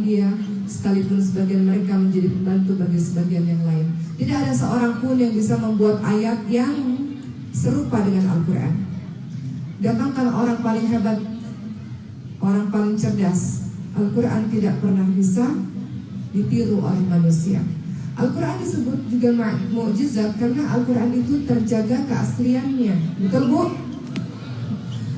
dia, sekalipun sebagian mereka menjadi pembantu bagi sebagian yang lain. Tidak ada seorang pun yang bisa membuat ayat yang serupa dengan Al-Quran. Datangkan orang paling hebat, orang paling cerdas, Al-Quran tidak pernah bisa ditiru oleh manusia. Al-Quran disebut juga mukjizat karena Al-Quran itu terjaga keasliannya. Betul Bu?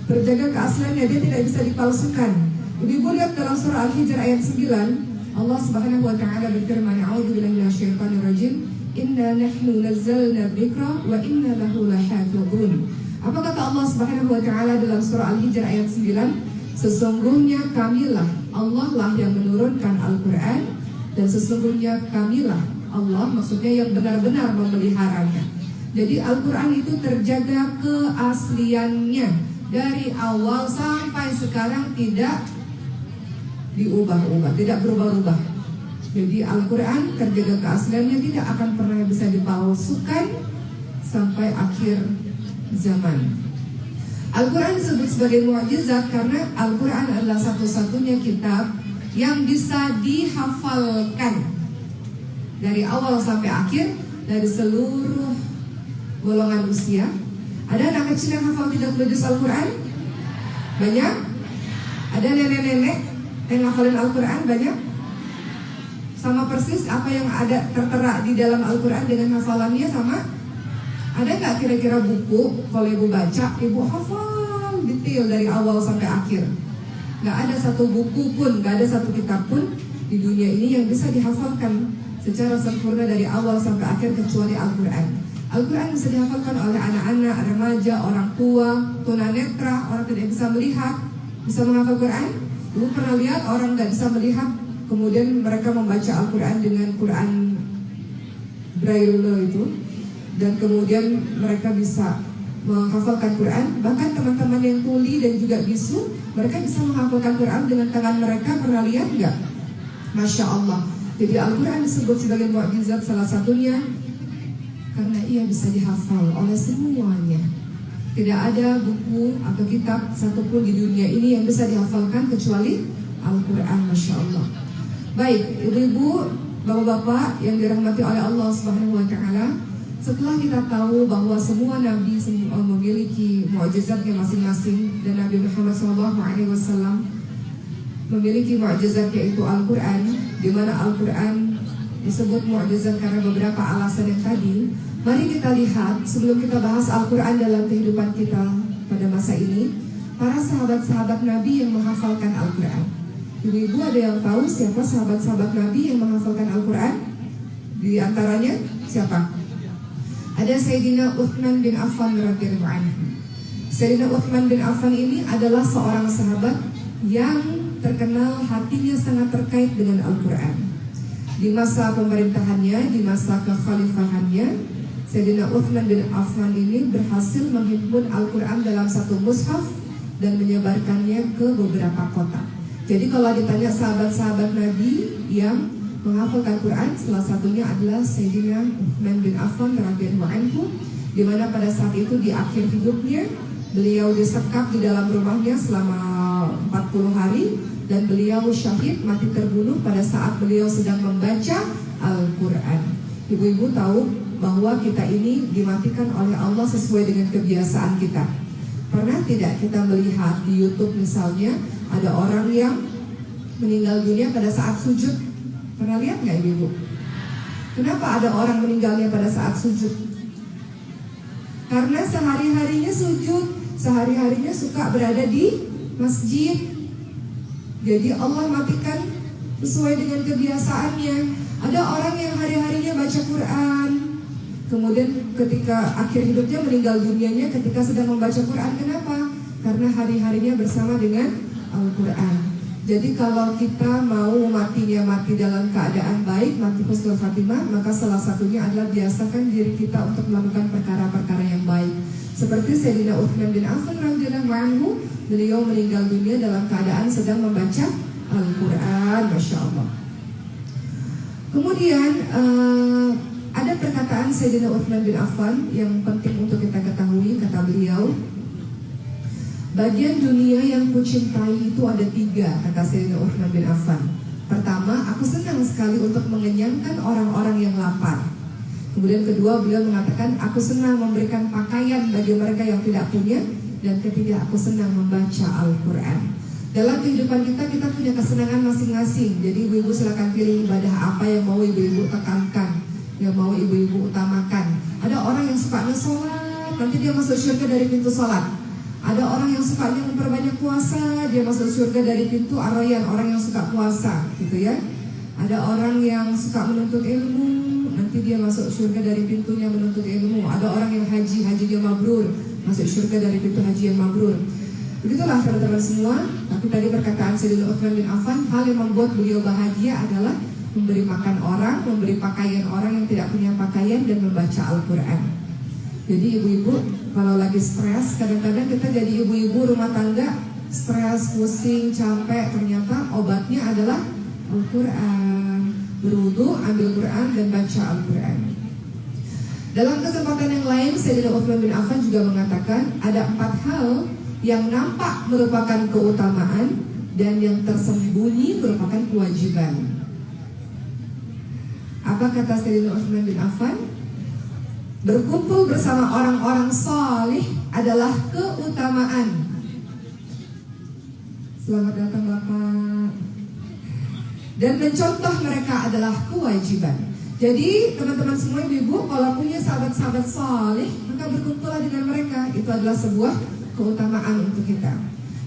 Terjaga keasliannya, dia tidak bisa dipalsukan. Ibu lihat dalam surah Al-Hijr ayat 9, Allah Subhanahu wa taala berfirman, "A'udzubillahi minasyaitonirrajim. Inna nahnu nazzalna dzikra wa inna lahu lahafizun." Apa kata Allah Subhanahu wa taala dalam surah Al-Hijr ayat 9? Sesungguhnya kamilah, Allah lah yang menurunkan Al-Quran, dan sesungguhnya kamilah, Allah maksudnya yang benar-benar memeliharanya. Jadi Al-Quran itu terjaga keasliannya dari awal sampai sekarang, tidak diubah-ubah, tidak berubah-ubah. Jadi Al-Quran terjaga keasliannya, tidak akan pernah bisa dipalsukan sampai akhir zaman. Al-Quran disebut sebagai mukjizat karena Al-Quran adalah satu-satunya kitab yang bisa dihafalkan dari awal sampai akhir, dari seluruh golongan usia. Ada anak kecil yang hafal 30 juz Al-Quran? Banyak? Ada nenek-nenek yang hafalin Al-Quran? Banyak? Sama persis apa yang ada tertera di dalam Al-Quran dengan hafalannya sama? Ada nggak kira-kira buku kalau ibu baca, ibu hafal detail dari awal sampai akhir? Nggak ada satu buku pun, nggak ada satu kitab pun di dunia ini yang bisa dihafalkan secara sempurna dari awal sampai akhir kecuali Al-Quran. Al-Quran bisa dihafalkan oleh anak-anak, remaja, orang tua, tunanetra, orang tidak bisa melihat, bisa menghafal Quran. Ibu pernah lihat orang nggak bisa melihat, kemudian mereka membaca Al-Quran dengan Quran Braille itu, dan kemudian mereka bisa menghafalkan Quran. Bahkan teman-teman yang tuli dan juga bisu, mereka bisa menghafalkan Quran dengan tangan mereka. Pernah lihat nggak? Masya Allah. Jadi Al-Quran disebut sebagai mukjizat salah satunya karena ia bisa dihafal oleh semuanya. Tidak ada buku atau kitab satupun di dunia ini yang bisa dihafalkan kecuali Al-Quran. Masya Allah. Baik, ibu-ibu, bapak-bapak yang dirahmati oleh Allah Subhanahu wa taala, setelah kita tahu bahwa semua nabi memiliki mukjizatnya masing-masing, dan Nabi Muhammad SAW memiliki mukjizat yaitu Al-Quran, di mana Al-Quran disebut mukjizat karena beberapa alasan yang tadi. Mari kita lihat sebelum kita bahas Al-Quran dalam kehidupan kita pada masa ini, para sahabat-sahabat Nabi yang menghafalkan Al-Quran. Ibu-ibu ada yang tahu siapa sahabat-sahabat Nabi yang menghafalkan Al-Quran? Di antaranya siapa? Ada Sayyidina Uthman bin Affan radhiyallahu anhu. Sayyidina Uthman bin Affan ini adalah seorang sahabat yang terkenal hatinya sangat terkait dengan Al-Quran. Di masa pemerintahannya, di masa kekhalifahannya, Sayyidina Uthman bin Affan ini berhasil menghimpun Al-Quran dalam satu mushaf dan menyebarkannya ke beberapa kota. Jadi kalau ditanya sahabat-sahabat Nabi yang menghafalkan Quran, salah satunya adalah Sayyidina Uthman bin Affan radhiyallahu anhu, di mana pada saat itu di akhir hidupnya beliau disekap di dalam rumahnya selama 40 hari dan beliau syahid, mati terbunuh pada saat beliau sedang membaca Al-Quran. Ibu-ibu tahu bahwa kita ini dimatikan oleh Allah sesuai dengan kebiasaan kita. Pernah tidak kita melihat di YouTube misalnya ada orang yang meninggal dunia pada saat sujud? Pernah lihat nggak ibu? Kenapa ada orang meninggalnya pada saat sujud? Karena sehari-harinya sujud, sehari-harinya suka berada di masjid. Jadi Allah matikan sesuai dengan kebiasaannya. Ada orang yang hari-harinya baca Quran, kemudian ketika akhir hidupnya meninggal dunianya ketika sedang membaca Quran. Kenapa? Karena hari-harinya bersama dengan Al-Quran. Jadi kalau kita mau matinya mati dalam keadaan baik, mati husnul khatimah, maka salah satunya adalah biasakan diri kita untuk melakukan perkara-perkara yang baik. Seperti Sayyidina Uthman bin Affan radhiyallahu anhu, beliau meninggal dunia dalam keadaan sedang membaca Al-Quran. Masya Allah. Kemudian ada perkataan Sayyidina Uthman bin Affan yang penting untuk kita ketahui. Kata beliau, bagian dunia yang kucintai itu ada 3, kata Sayyidina Uthman bin Affan. Pertama senang sekali untuk mengenyangkan orang-orang yang lapar. Kemudian kedua, beliau mengatakan, aku senang memberikan pakaian bagi mereka yang tidak punya. Dan ketiga, aku senang membaca Al-Quran. Dalam kehidupan kita, kita punya kesenangan masing-masing. Jadi ibu-ibu silakan pilih ibadah apa yang mau ibu-ibu tekankan, yang mau ibu-ibu utamakan. Ada orang yang sukanya sholat, nanti dia masuk surga dari pintu sholat. Ada orang yang sukanya memperbanyak puasa, dia masuk surga dari pintu Ar-Rayyan, orang yang suka puasa, gitu ya. Ada orang yang suka menuntut ilmu, nanti dia masuk surga dari pintunya menuntut ilmu. Ada orang yang haji dia mabrur, masuk surga dari pintu haji yang mabrur. Begitulah teman-teman semua. Tapi tadi perkataan Sayyidina Utsman bin Affan, hal yang membuat beliau bahagia adalah memberi makan orang, memberi pakaian orang yang tidak punya pakaian, dan membaca Al-Quran. Jadi ibu-ibu kalau lagi stres, kadang-kadang kita jadi ibu-ibu rumah tangga stres, pusing, capek, ternyata obatnya adalah Al-Quran. Berwudu, ambil Quran, dan baca Al-Quran. Dalam kesempatan yang lain, Sayyidina Utsman bin Affan juga mengatakan ada 4 hal yang nampak merupakan keutamaan dan yang tersembunyi merupakan kewajiban. Apa kata Sayyidina Utsman bin Affan? Berkumpul bersama orang-orang salih adalah keutamaan. Selamat datang Bapak. Dan mencontoh mereka adalah kewajiban. Jadi teman-teman semua ibu, kalau punya sahabat-sahabat salih, maka berkumpullah dengan mereka. Itu adalah sebuah keutamaan untuk kita.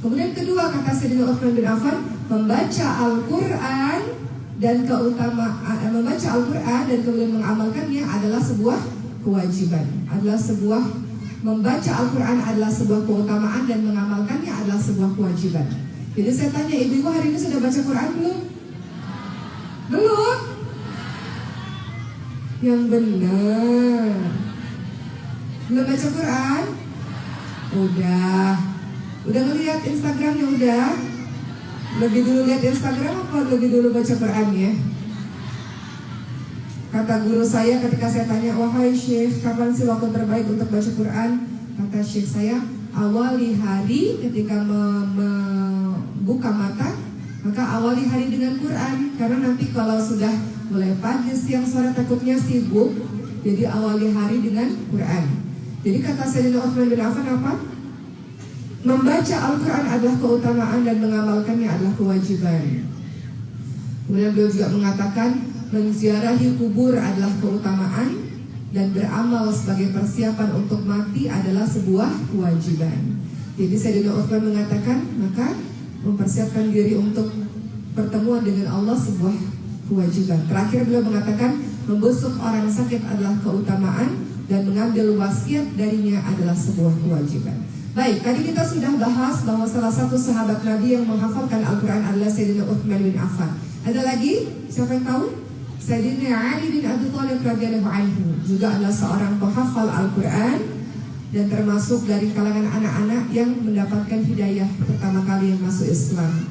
Kemudian kedua, kata Sayyidina Utsman bin Affan, membaca Al-Quran dan membaca Al-Quran dan kemudian mengamalkannya adalah sebuah kewajiban. Membaca Al-Quran adalah sebuah keutamaan dan mengamalkannya adalah sebuah kewajiban. Jadi saya tanya, ibu-ibu hari ini sudah baca Quran belum? Belum? Yang benar. Belum baca Quran? Udah ngelihat Instagramnya udah? Lebih dulu lihat Instagram apa lebih dulu baca Quran ya? Kata guru saya ketika saya tanya, wahai Syekh, kapan sih waktu terbaik untuk baca Quran? Kata Syekh saya, awali hari ketika membuka mata, maka awali hari dengan Quran. Karena nanti kalau sudah mulai pagi, siang, sore takutnya sibuk. Jadi awali hari dengan Quran. Jadi kata Sayyidina Utsman bin Affan apa? Membaca Al-Quran adalah keutamaan dan mengamalkannya adalah kewajiban. Kemudian beliau juga mengatakan, menziarahi kubur adalah keutamaan dan beramal sebagai persiapan untuk mati adalah sebuah kewajiban. Jadi Sayyidina Utsman mengatakan, maka mempersiapkan diri untuk pertemuan dengan Allah sebuah kewajiban. Terakhir beliau mengatakan, membusuk orang sakit adalah keutamaan dan mengambil wasiat darinya adalah sebuah kewajiban. Baik, tadi kita sudah bahas bahwa salah satu sahabat Nabi yang menghafalkan Al-Quran adalah Sayyidina Utsman bin Affan. Ada lagi? Siapa yang tahu? Sayyidina Ali bin Abi Thalib radhiyallahu anhu juga adalah seorang penghafal Al-Quran dan termasuk dari kalangan anak-anak yang mendapatkan hidayah pertama kali yang masuk Islam.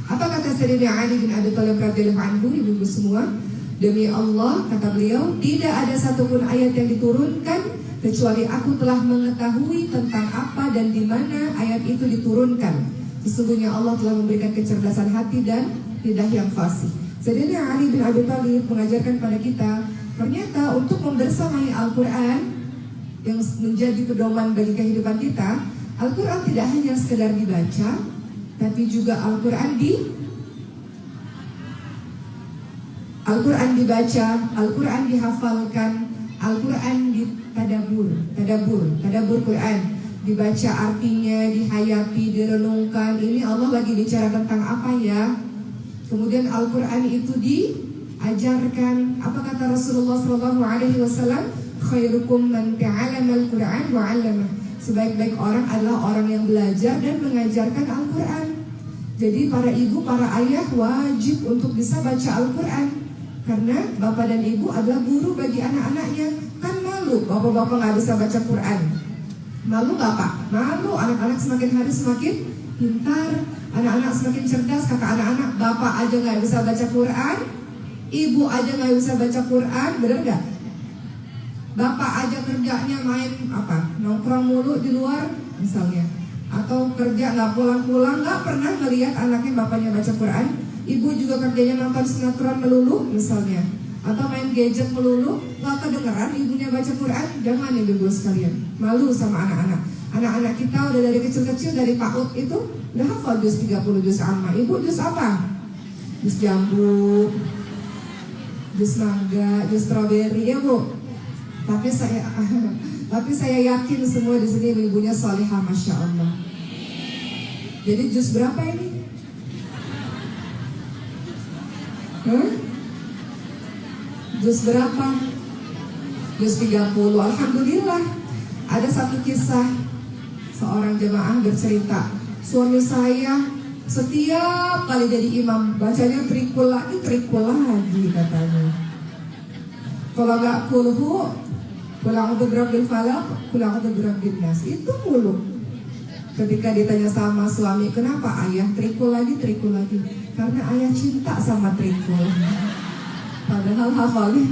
Apa kata Sayyidina Ali bin Abi Thalib radhiyallahu anhu, ibu-ibu semua? Demi Allah, kata beliau, tidak ada satupun ayat yang diturunkan kecuali aku telah mengetahui tentang apa dan di mana ayat itu diturunkan. Sesungguhnya Allah telah memberikan kecerdasan hati dan lidah yang fasih. Sayyidina Ali bin Abi Thalib mengajarkan pada kita, ternyata untuk membersamai Al-Quran yang menjadi pedoman bagi kehidupan kita, Al-Quran tidak hanya sekedar dibaca, tapi juga Al-Quran dibaca, Al-Quran dihafalkan, Al-Quran tadabur Quran, dibaca artinya, dihayati, direnungkan. Ini Allah lagi bicara tentang apa ya? Kemudian Al-Quran itu diajarkan. Apa kata Rasulullah SAW? Khairukum man ta'allama al-Quran wa 'allamah. Sebaik-baik orang adalah orang yang belajar dan mengajarkan Al-Quran. Jadi para ibu, para ayah wajib untuk bisa baca Al-Quran. Karena bapak dan ibu adalah guru bagi anak-anaknya. Kan malu bapak-bapak gak bisa baca Quran. Malu gak Pak? Malu. Anak-anak semakin hari semakin pintar, anak-anak semakin cerdas. Kata anak-anak, bapak aja gak bisa baca Quran, ibu aja gak bisa baca Quran. Bener gak? Bapak aja kerjanya main nongkrong mulu di luar misalnya, atau kerja gak pulang-pulang, gak pernah melihat anaknya bapaknya baca Quran. Ibu juga kerjanya nonton sinetron melulu misalnya, atau main gadget melulu, nggak kedengeran ibunya baca Quran. Jangan ibu-ibu sekalian, malu sama anak-anak. Anak-anak kita udah dari kecil-kecil, dari PAUD itu udah hafal juz 30, juz amma. Ibu juz apa? Juz jambu, juz mangga, juz strawberry ya Bu. Tapi saya yakin semua di sini ibunya salihah, masya Allah. Jadi juz berapa ini? Juz berapa? Juz 30. Alhamdulillah. Ada satu kisah, seorang jemaah bercerita, suami saya setiap kali jadi imam bacanya trikul lagi katanya. Kalau nggak kulhu, pulang untuk berabdil falak, pulang untuk berabdil nas, itu mulu. Ketika ditanya sama suami, kenapa ayah trikul lagi? Karena ayah cinta sama trikul. Padahal hafalnya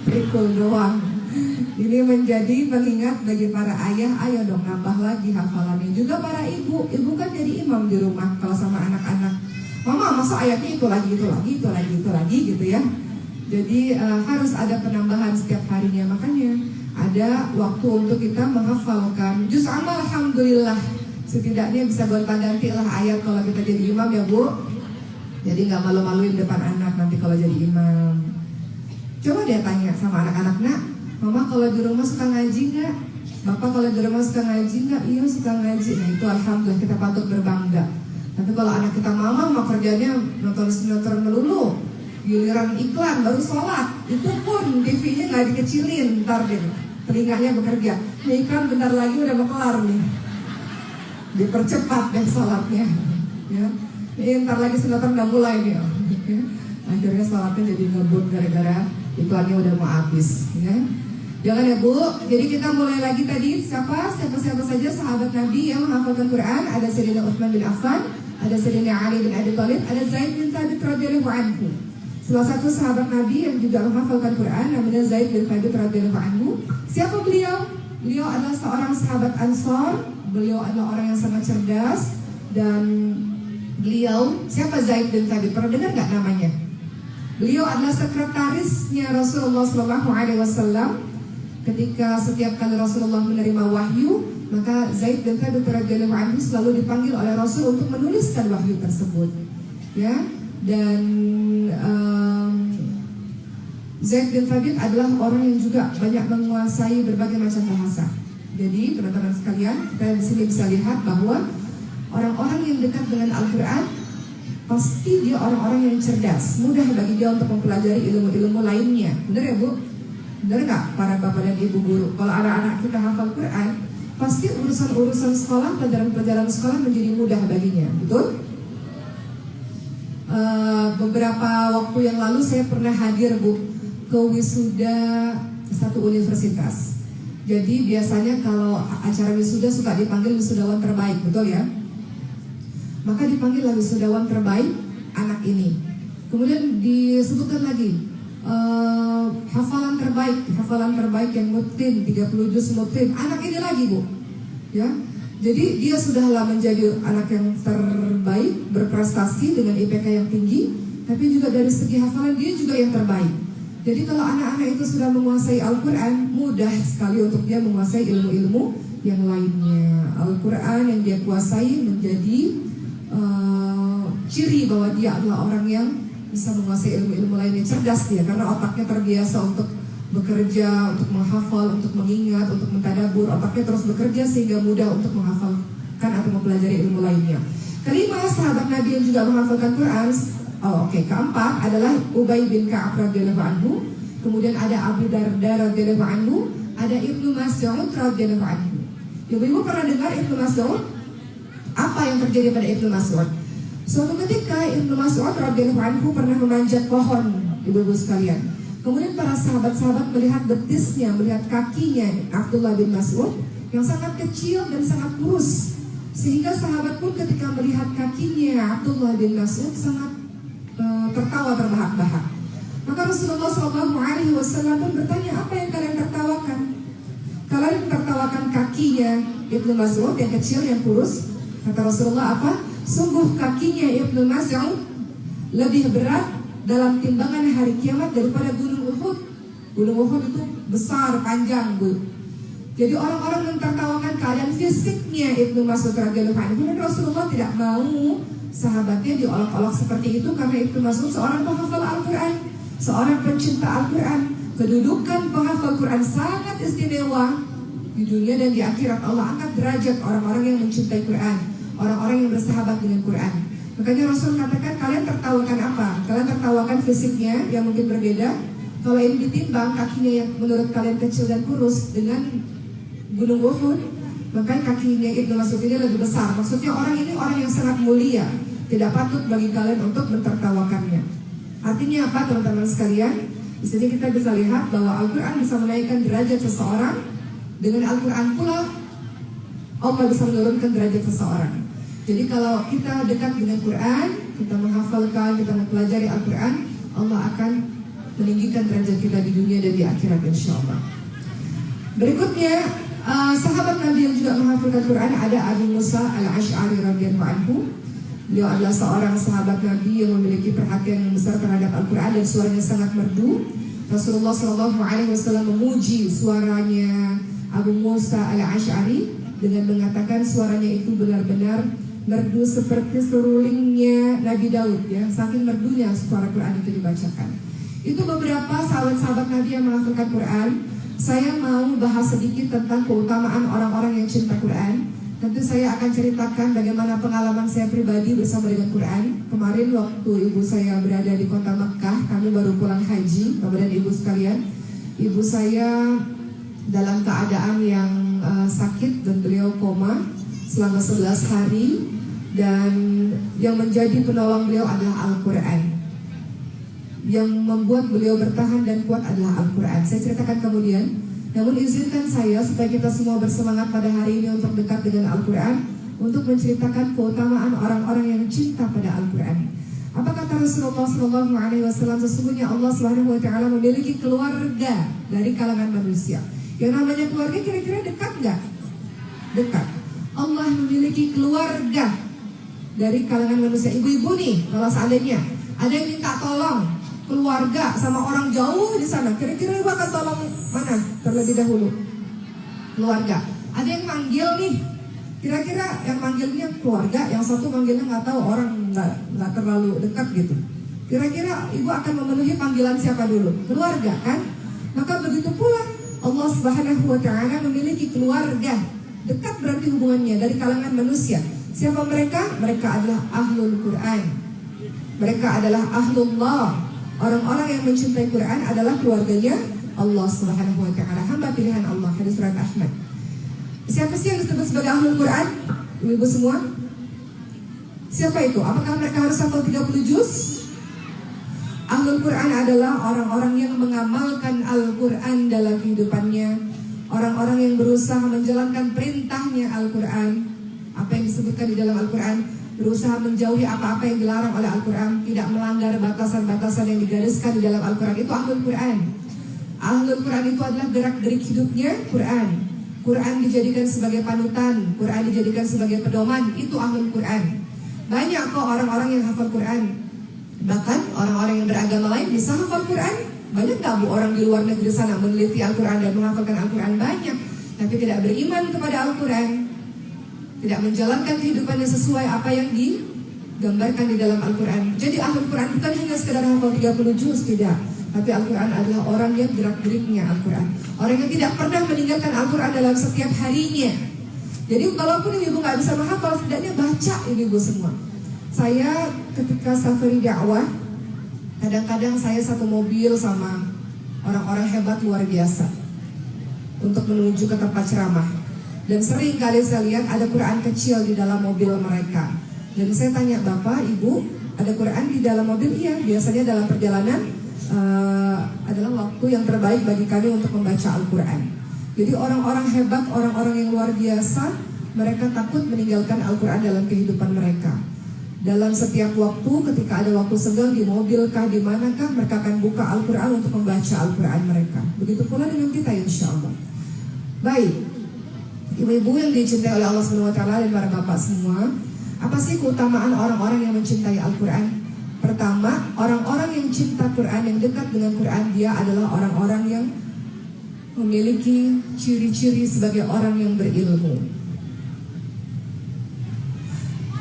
trikul doang. Ini menjadi pengingat bagi para ayah, ayo dong nambah lagi hafalannya. Juga para ibu kan jadi imam di rumah kalau sama anak-anak. Mama, masa ayatnya itu lagi gitu ya. Jadi harus ada penambahan setiap harinya. Makanya ada waktu untuk kita menghafalkan juz amma. Alhamdulillah, setidaknya bisa gonta-ganti lah ayat kalau kita jadi imam ya Bu. Jadi nggak malu-maluin depan anak nanti kalau jadi imam. Coba dia tanya sama anak-anak, nak, Mama kalau di rumah suka ngaji nggak? Bapak kalau di rumah suka ngaji nggak? Iya suka ngaji. Nah itu alhamdulillah, kita patut berbangga. Tapi kalau anak kita, Mama mau kerjanya nonton sinetron melulu, giliran iklan baru sholat, itu pun TV-nya nggak dikecilin, ntar deh telinganya bekerja. Ini iklan bentar lagi udah mau kelar nih, dipercepat deh sholatnya. Ya, ini ntar lagi sinetron udah mulai nih. Ya. Akhirnya sholatnya jadi ngebut gara-gara iklannya udah mau habis. Ya. Jangan ya Bu. Jadi kita mulai lagi tadi, siapa saja sahabat Nabi yang menghafalkan Quran. Ada Sayyidina Utsman bin Affan, ada Sayyidina Ali bin Abi Thalib, ada Zaid bin Thabit radhiyallahu anhu. Salah satu sahabat Nabi yang juga menghafalkan Quran namanya Zaid bin Thabit radhiyallahu anhu. Siapa beliau? Beliau adalah seorang sahabat Ansor. Beliau adalah orang yang sangat cerdas. Dan beliau, siapa Zaid bin Thabit? Pernah dengar nggak namanya? Beliau adalah sekretarisnya Rasulullah SAW. Ketika setiap kali Rasulullah menerima wahyu, maka Zaid bin Thabit radhiyallahu anhu selalu dipanggil oleh Rasul untuk menuliskan wahyu tersebut. Ya, dan Zaid bin Thabit adalah orang yang juga banyak menguasai berbagai macam bahasa. Jadi teman-teman sekalian, kita di sini bisa lihat bahwa orang-orang yang dekat dengan Al-Quran pasti dia orang-orang yang cerdas, mudah bagi dia untuk mempelajari ilmu-ilmu lainnya. Benar ya Bu? Benar nggak para bapak dan ibu guru? Kalau anak-anak kita hafal Quran, pasti urusan-urusan sekolah, pelajaran-pelajaran sekolah menjadi mudah baginya. Betul? Beberapa waktu yang lalu saya pernah hadir Bu ke wisuda satu universitas. Jadi biasanya kalau acara wisuda suka dipanggil wisudawan terbaik, betul ya? Maka dipanggil wisudawan terbaik anak ini. Kemudian disebutkan lagi hafalan terbaik yang mutin 30 juz mutin. Anak ini lagi Bu. Ya. Jadi dia sudahlah menjadi anak yang terbaik, berprestasi dengan IPK yang tinggi, tapi juga dari segi hafalan dia juga yang terbaik. Jadi kalau anak-anak itu sudah menguasai Al-Quran, mudah sekali untuk dia menguasai ilmu-ilmu yang lainnya. Al-Quran yang dia kuasai menjadi ciri bahwa dia adalah orang yang bisa menguasai ilmu-ilmu lainnya. Cerdas dia karena otaknya terbiasa untuk bekerja, untuk menghafal, untuk mengingat, untuk mentadabur. Otaknya terus bekerja sehingga mudah untuk menghafalkan atau mempelajari ilmu lainnya. Kelima, sahabat Nabi yang juga menghafalkan Quran. Keempat adalah Ubay bin Ka'ab radhiyallahu anhu. Kemudian ada Abu Darda radhiyallahu anhu, ada Ibnu Mas'ud radhiyallahu anhu. Ibu-ibu pernah dengar Ibnu Mas'ud? Apa yang terjadi pada Ibnu Mas'ud? Suatu ketika Ibnu Mas'ud radhiyallahu anhu pernah memanjat pohon, ibu-ibu sekalian. Kemudian para sahabat-sahabat melihat betisnya, melihat kakinya Abdullah bin Mas'ud yang sangat kecil dan sangat kurus. Sehingga sahabat pun ketika melihat kakinya Abdullah bin Mas'ud sangat tertawa terbahak-bahak. Maka Rasulullah SAW pun bertanya, apa yang kalian tertawakan? Kalian tertawakan kakinya Ibnu Mas'ud yang kecil, yang kurus. Kata Rasulullah apa? Sungguh kakinya Ibnu Mas'ud lebih berat dalam timbangan hari kiamat daripada gunung Uhud. Gunung Uhud itu besar, panjang, Bu. Jadi orang-orang mentertawakan keadaan fisiknya Ibnu Mas'ud radhiyallahu anhu, dan Rasulullah tidak mau sahabatnya diolok-olok seperti itu, karena Ibnu Mas'ud seorang penghafal Al-Quran, seorang pencinta Al-Quran. Kedudukan penghafal Quran sangat istimewa di dunia dan di akhirat. Allah angkat derajat orang-orang yang mencintai Quran, orang-orang yang bersahabat dengan Quran. Makanya Rasul katakan, kalian tertawakan apa? Kalian tertawakan fisiknya yang mungkin berbeda. Kalau ini ditimbang kakinya yang menurut kalian kecil dan kurus dengan gunung Uhud, maka kakinya Ibnu Mas'ud ini lebih besar. Maksudnya orang ini orang yang sangat mulia, tidak patut bagi kalian untuk mentertawakannya. Artinya apa, teman-teman sekalian? Di sini kita bisa lihat bahwa Al-Quran bisa menaikkan derajat seseorang. Dengan Al-Quran pula Allah bisa menurunkan derajat seseorang. Jadi kalau kita dekat dengan Quran, kita menghafalkan, kita mempelajari Al-Quran, Allah akan meninggikan derajat kita di dunia dan di akhirat, insya Allah. Berikutnya, sahabat Nabi yang juga menghafalkan Quran ada Abu Musa Al-Ash'ari radhiyallahu anhu. Beliau adalah seorang sahabat Nabi yang memiliki perhatian yang besar terhadap Al-Quran dan suaranya sangat merdu. Rasulullah SAW memuji suaranya Abu Musa Al-Ash'ari dengan mengatakan suaranya itu benar-benar merdu seperti serulingnya Nabi Daud, ya, saking merdunya suara Quran itu dibacakan. Itu beberapa sahabat-sahabat Nabi yang menghafalkan Quran. Saya mau bahas sedikit tentang keutamaan orang-orang yang cinta Quran. Tentu saya akan ceritakan bagaimana pengalaman saya pribadi bersama dengan Quran. Kemarin waktu ibu saya berada di kota Mekah, kami baru pulang haji, Bapak dan Ibu sekalian. Ibu saya dalam keadaan yang sakit dan beliau koma selama 11 hari. Dan yang menjadi penolong beliau adalah Al-Quran. Yang membuat beliau bertahan dan kuat adalah Al-Quran. Saya ceritakan kemudian. Namun izinkan saya supaya kita semua bersemangat pada hari ini untuk dekat dengan Al-Quran, untuk menceritakan keutamaan orang-orang yang cinta pada Al-Quran. Apa kata Rasulullah SAW? Sesungguhnya Allah SWT memiliki keluarga dari kalangan manusia. Yang namanya keluarga kira-kira dekat nggak? Dekat. Allah memiliki keluarga dari kalangan manusia. Ibu-ibu nih, kalau seandainya ada yang minta tolong keluarga sama orang jauh di sana, kira-kira ibu akan tolong mana terlebih dahulu? Keluarga. Ada yang manggil nih, kira-kira yang manggilnya keluarga, yang satu manggilnya nggak tahu, orang nggak terlalu dekat gitu. Kira-kira ibu akan memenuhi panggilan siapa dulu? Keluarga kan? Maka begitu pula Allah Subhanahu Wa Taala memiliki keluarga dekat, berarti hubungannya dari kalangan manusia. Siapa mereka? Mereka adalah ahlul Quran. Mereka adalah ahlullah. Orang-orang yang mencintai Quran adalah keluarganya Allah Subhanahu Wa Taala, hamba pilihan Allah. Hadis riwayat Ahmad. Siapa sih yang disebut sebagai ahlul Quran? Ibu semua? Siapa itu? Apakah mereka harus hafal 30 juz? Ahlul Quran adalah orang-orang yang mengamalkan Al-Quran dalam kehidupannya, orang-orang yang berusaha menjalankan perintahnya Al-Quran. Apa yang disebutkan di dalam Al-Quran, berusaha menjauhi apa-apa yang dilarang oleh Al-Quran, tidak melanggar batasan-batasan yang digariskan di dalam Al-Quran. Itu Ahlul Quran. Ahlul Quran itu adalah gerak-gerik hidupnya Quran. Quran dijadikan sebagai panutan, Quran dijadikan sebagai pedoman. Itu Ahlul Quran. Banyak kok orang-orang yang hafal Quran. Bahkan orang-orang yang beragama lain bisa hafal Quran. Banyak gak bu orang di luar negeri sana meneliti Al-Quran dan menghafalkan Al-Quran? Banyak. Tapi tidak beriman kepada Al-Quran, tidak menjalankan kehidupannya sesuai apa yang digambarkan di dalam Al-Quran. Jadi Ahlul Quran bukan hanya sekedar hafal 30 juz, tidak. Tapi Al-Quran adalah orang yang gerak-geriknya Al-Quran, orang yang tidak pernah meninggalkan Al-Quran dalam setiap harinya. Jadi kalaupun ibu nggak bisa menghafal, setidaknya baca ibu semua. Saya ketika safari dakwah, kadang-kadang saya satu mobil sama orang-orang hebat luar biasa untuk menuju ke tempat ceramah. Dan sering kali saya lihat ada Quran kecil di dalam mobil mereka. Dan saya tanya, Bapak, Ibu, ada Quran di dalam mobil? Iya, biasanya dalam perjalanan adalah waktu yang terbaik bagi kami untuk membaca Al-Quran. Jadi orang-orang hebat, orang-orang yang luar biasa, mereka takut meninggalkan Al-Quran dalam kehidupan mereka. Dalam setiap waktu, ketika ada waktu senggang di mobil kah, di manakah, mereka akan buka Al-Quran untuk membaca Al-Quran mereka. Begitu pula dengan kita, insya Allah. Baik, ibu-ibu yang dicintai oleh Allah SWT dan para bapak semua, apa sih keutamaan orang-orang yang mencintai Al-Quran? Pertama, orang-orang yang cinta Quran, yang dekat dengan Quran, dia adalah orang-orang yang memiliki ciri-ciri sebagai orang yang berilmu.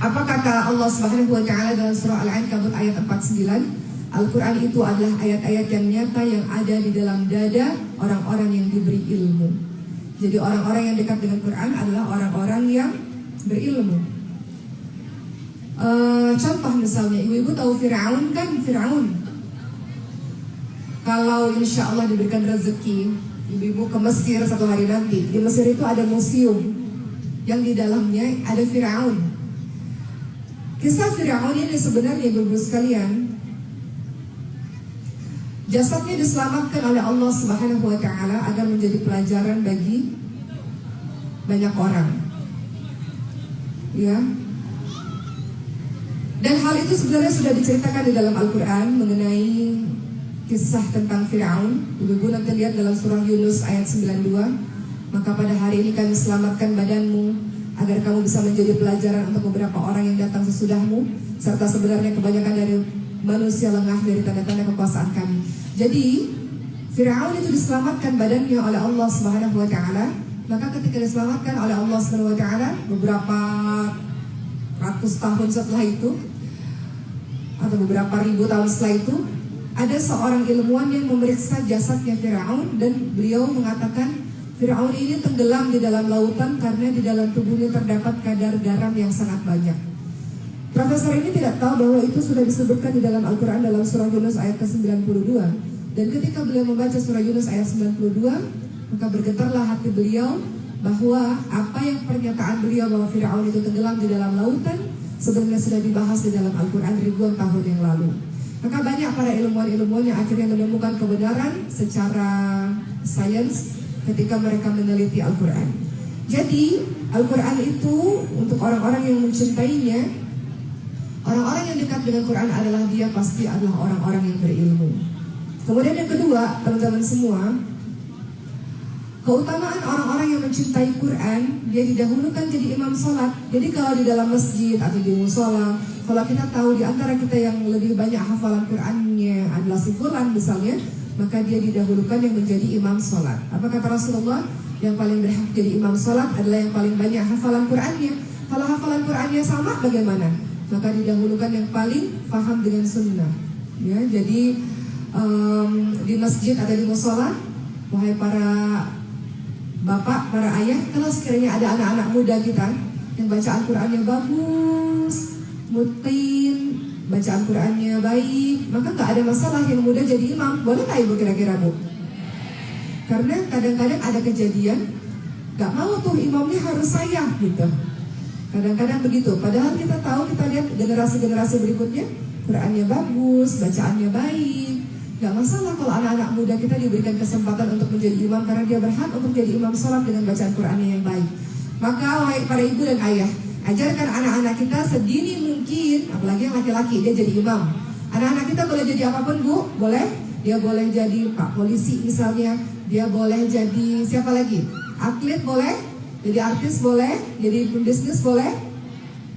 Apa kata Allah Subhanahu wa taala dalam surah Al-Ankabut ayat 49? Al-Quran itu adalah ayat-ayat yang nyata yang ada di dalam dada orang-orang yang diberi ilmu. Jadi orang-orang yang dekat dengan Quran adalah orang-orang yang berilmu. Contoh misalnya, ibu-ibu tahu Fir'aun kan? Fir'aun kalau insya Allah diberikan rezeki, ibu-ibu ke Mesir satu hari nanti. Di Mesir itu ada museum yang di dalamnya ada Fir'aun. Kisah Fir'aun ini sebenarnya ibu-ibu sekalian, jasadnya diselamatkan oleh Allah Subhanahu wa taala agar menjadi pelajaran bagi banyak orang. Ya. Dan hal itu sebenarnya sudah diceritakan di dalam Al-Quran mengenai kisah tentang Fir'aun. Ibu-ibu nanti lihat dalam surah Yunus ayat 92. Maka pada hari ini kami selamatkan badanmu agar kamu bisa menjadi pelajaran untuk beberapa orang yang datang sesudahmu, serta sebenarnya kebanyakan dari manusia lengah dari tanda-tanda kekuasaan kami. Jadi Fir'aun itu diselamatkan badannya oleh Allah Subhanahu wa taala. Maka ketika diselamatkan oleh Allah Subhanahu wa taala, beberapa ratus tahun setelah itu atau beberapa ribu tahun setelah itu, ada seorang ilmuwan yang memeriksa jasadnya Fir'aun, dan beliau mengatakan Fir'aun ini tenggelam di dalam lautan karena di dalam tubuhnya terdapat kadar garam yang sangat banyak. Profesor ini tidak tahu bahwa itu sudah disebutkan di dalam Al-Quran dalam surah Yunus ayat ke-92. Dan ketika beliau membaca surah Yunus ayat 92, maka bergetarlah hati beliau bahwa apa yang pernyataan beliau bahwa Fir'aun itu tenggelam di dalam lautan sebenarnya sudah dibahas di dalam Al-Quran ribuan tahun yang lalu. Maka banyak para ilmuwan-ilmuwan yang akhirnya menemukan kebenaran secara sains ketika mereka meneliti Al-Quran. Jadi Al-Quran itu untuk orang-orang yang mencintainya, orang-orang yang dekat dengan Quran adalah dia pasti adalah orang-orang yang berilmu. Kemudian yang kedua, teman-teman semua, keutamaan orang-orang yang mencintai Quran, dia didahulukan jadi imam sholat. Jadi kalau di dalam masjid atau di musola, kalau kita tahu di antara kita yang lebih banyak hafalan Qurannya adalah si fulan misalnya, maka dia didahulukan yang menjadi imam sholat. Apa kata Rasulullah? Yang paling berhak jadi imam sholat adalah yang paling banyak hafalan Qurannya. Kalau hafalan Qurannya sama, bagaimana? Maka didahulukan yang paling paham dengan sunnah. Ya, jadi di masjid atau di musola, wahai para bapak, para ayah, kalau sekiranya ada anak-anak muda kita yang bacaan Qurannya bagus, mutqin, bacaan Qurannya baik, maka gak ada masalah yang muda jadi imam. Boleh gak ibu kira-kira bu? Karena kadang-kadang ada kejadian gak mau tuh imamnya harus saya gitu. Kadang-kadang begitu. Padahal kita tahu, kita lihat generasi-generasi berikutnya Qurannya bagus, bacaannya baik. Gak masalah kalau anak-anak muda kita diberikan kesempatan untuk menjadi imam, karena dia berhak untuk menjadi imam sholat dengan bacaan Qurannya yang baik. Maka wahai para ibu dan ayah, ajarkan anak-anak kita sedini mungkin, apalagi yang laki-laki, dia jadi imam. Anak-anak kita boleh jadi apapun bu, boleh. Dia boleh jadi pak polisi misalnya, dia boleh jadi siapa lagi? Atlet boleh, jadi artis boleh, jadi pembisnis boleh.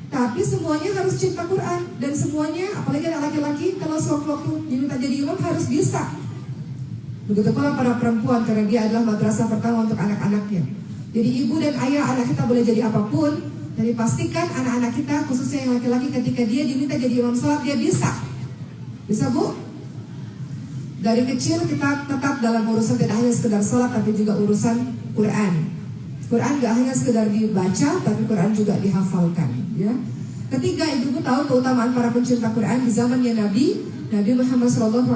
Tapi semuanya harus cinta Quran. Dan semuanya, apalagi anak laki-laki, kalau sewaktu-waktu diminta jadi imam harus bisa. Begitu pula para perempuan, karena dia adalah madrasah pertama untuk anak-anaknya. Jadi ibu dan ayah anak kita boleh jadi apapun, tapi pastikan anak-anak kita, khususnya yang laki-laki, ketika dia diminta jadi imam sholat, dia bisa. Bisa bu? Dari kecil kita tetap dalam urusan tidak hanya sekedar sholat, tapi juga urusan Quran. Quran gak hanya sekedar dibaca, tapi Quran juga dihafalkan. Ya. Ketiga, ibu tahu keutamaan para pencinta Quran di zamannya Nabi Muhammad SAW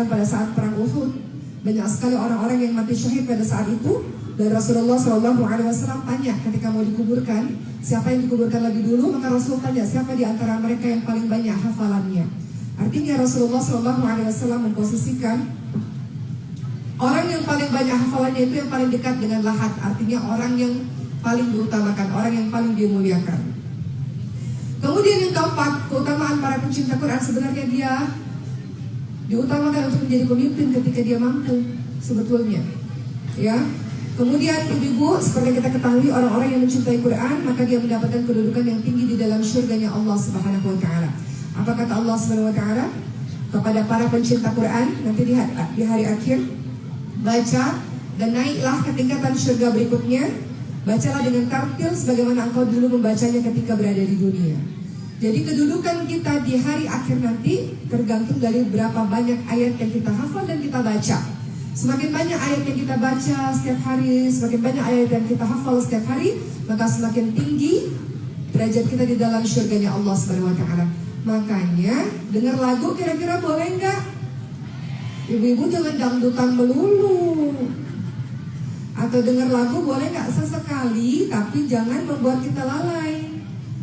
pada saat perang Uhud. Banyak sekali orang-orang yang mati syahid pada saat itu. Dan Rasulullah SAW tanya ketika mau dikuburkan, siapa yang dikuburkan lebih dulu? Maka Rasul tanya, siapa di antara mereka yang paling banyak hafalannya? Artinya Rasulullah SAW memposisikan orang yang paling banyak hafalannya itu yang paling dekat dengan lahat. Artinya orang yang paling diutamakan, orang yang paling dimuliakan. Kemudian yang keempat, keutamaan para pencinta Quran, sebenarnya dia diutamakan untuk menjadi pemimpin ketika dia mampu sebetulnya. Ya. Kemudian ibu-ibu, seperti kita ketahui, orang-orang yang mencintai Quran, maka dia mendapatkan kedudukan yang tinggi di dalam syurganya Allah Subhanahu wa taala. Apa kata Allah Subhanahu wa taala kepada para pencinta Quran nanti di hari akhir? Baca dan naiklah ke tingkatan surga berikutnya. Bacalah dengan tartil sebagaimana engkau dulu membacanya ketika berada di dunia. Jadi kedudukan kita di hari akhir nanti tergantung dari berapa banyak ayat yang kita hafal dan kita baca. Semakin banyak ayat yang kita baca setiap hari, semakin banyak ayat yang kita hafal setiap hari, maka semakin tinggi derajat kita di dalam surganya Allah Subhanahu wa taala. Makanya dengar lagu kira-kira boleh enggak? Ibu-ibu jangan dangdutan melulu. Atau dengar lagu boleh enggak sesekali, tapi jangan membuat kita lalai.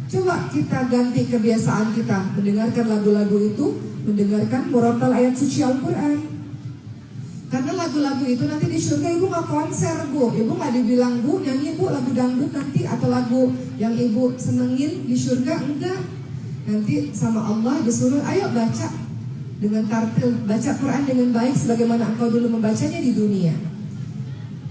Coba kita ganti kebiasaan kita mendengarkan lagu-lagu itu, mendengarkan murotal ayat suci Al-Quran. Karena lagu-lagu itu nanti di surga ibu gak konser bu, ibu gak dibilang bu nyanyi bu lagu dangdut nanti atau lagu yang ibu senengin di surga, enggak. Nanti sama Allah disuruh ayo baca dengan tartil, baca Quran dengan baik sebagaimana engkau dulu membacanya di dunia.